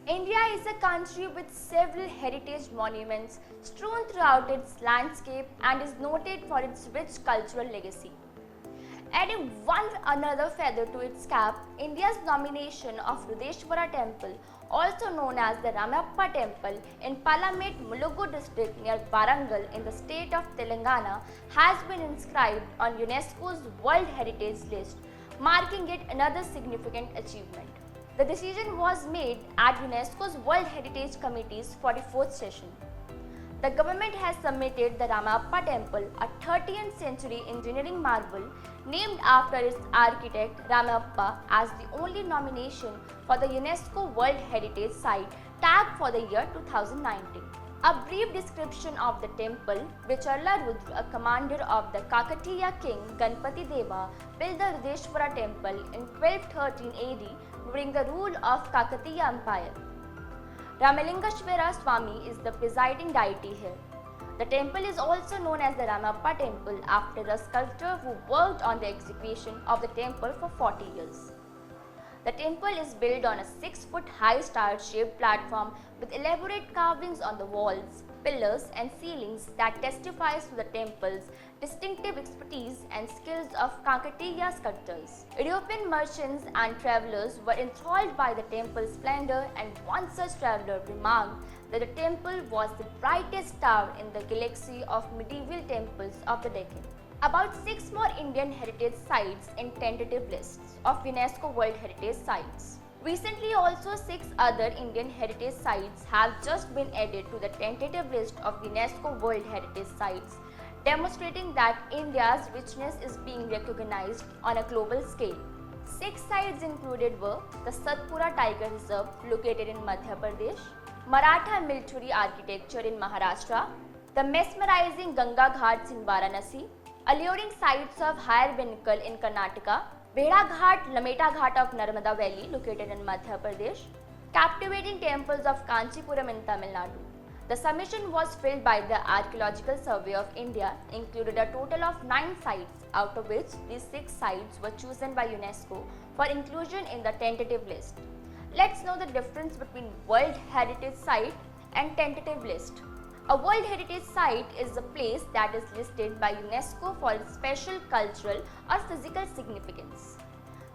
India is a country with several heritage monuments strewn throughout its landscape and is noted for its rich cultural legacy. Adding one another feather to its cap, India's nomination of Rudeshwara Temple, also known as the Ramappa Temple in Palamate, Mulugu district near Warangal in the state of Telangana, has been inscribed on UNESCO's World Heritage List, marking it another significant achievement. The decision was made at UNESCO's World Heritage Committee's 44th session. The government has submitted the Ramappa Temple, a 13th century engineering marvel named after its architect Ramappa, as the only nomination for the UNESCO World Heritage Site tag for the year 2019. A brief description of the temple, which Rudra, a commander of the Kakatiya king Ganpati Deva, built the Rudeshwara temple in 1213 AD during the rule of Kakatiya Empire. Ramalingeshwara Swami is the presiding deity here. The temple is also known as the Ramappa Temple after a sculptor who worked on the execution of the temple for 40 years. The temple is built on a 6-foot high star-shaped platform with elaborate carvings on the walls, pillars and ceilings that testifies to the temple's distinctive expertise and skills of Kakatiya sculptors. European merchants and travelers were enthralled by the temple's splendor, and one such traveler remarked that the temple was the brightest star in the galaxy of medieval temples of the decade. About 6 more Indian heritage sites in tentative lists of UNESCO World Heritage Sites. Recently, also 6 other Indian heritage sites have just been added to the tentative list of UNESCO World Heritage Sites, demonstrating that India's richness is being recognized on a global scale. 6 sites included were the Satpura Tiger Reserve located in Madhya Pradesh, Maratha military architecture in Maharashtra, the mesmerizing Ganga Ghats in Varanasi, alluring sites of higher pinnacle in Karnataka, Bheda Ghat, Lameta Ghat of Narmada Valley located in Madhya Pradesh, captivating temples of Kanchipuram in Tamil Nadu. The submission was filled by the Archaeological Survey of India, included a total of 9 sites, out of which these 6 sites were chosen by UNESCO for inclusion in the tentative list. Let's know the difference between World Heritage Site and tentative list. A World Heritage Site is a place that is listed by UNESCO for its special cultural or physical significance.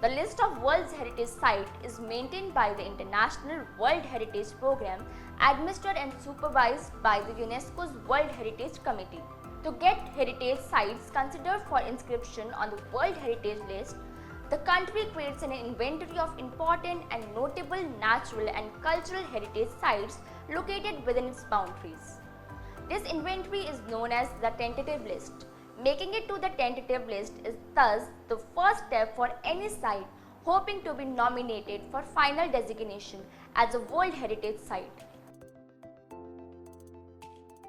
The list of World Heritage Sites is maintained by the International World Heritage Program, administered and supervised by the UNESCO's World Heritage Committee. To get heritage sites considered for inscription on the World Heritage List, the country creates an inventory of important and notable natural and cultural heritage sites located within its boundaries. This inventory is known as the tentative list. Making it to the tentative list is thus the first step for any site hoping to be nominated for final designation as a World Heritage Site.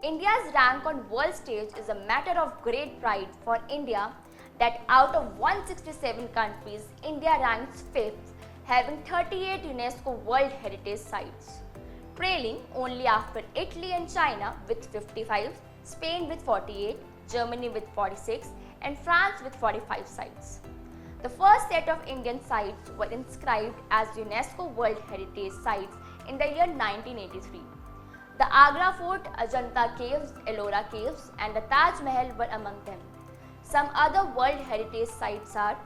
India's rank on world stage is a matter of great pride for India that out of 167 countries, India ranks 5th, having 38 UNESCO World Heritage Sites, trailing only after Italy and China with 55, Spain with 48, Germany with 46 and France with 45 sites. The first set of Indian sites were inscribed as UNESCO World Heritage Sites in the year 1983. The Agra Fort, Ajanta Caves, Ellora Caves and the Taj Mahal were among them. Some other World Heritage Sites are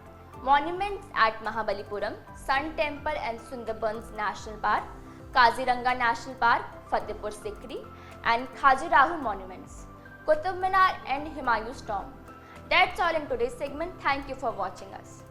monuments at Mahabalipuram, Sun Temple and Sundarbans National Park, Kaziranga National Park, Fatehpur Sikri and Khajuraho monuments, Qutub Minar and Humayun's tomb. That's all in today's segment. Thank you for watching us.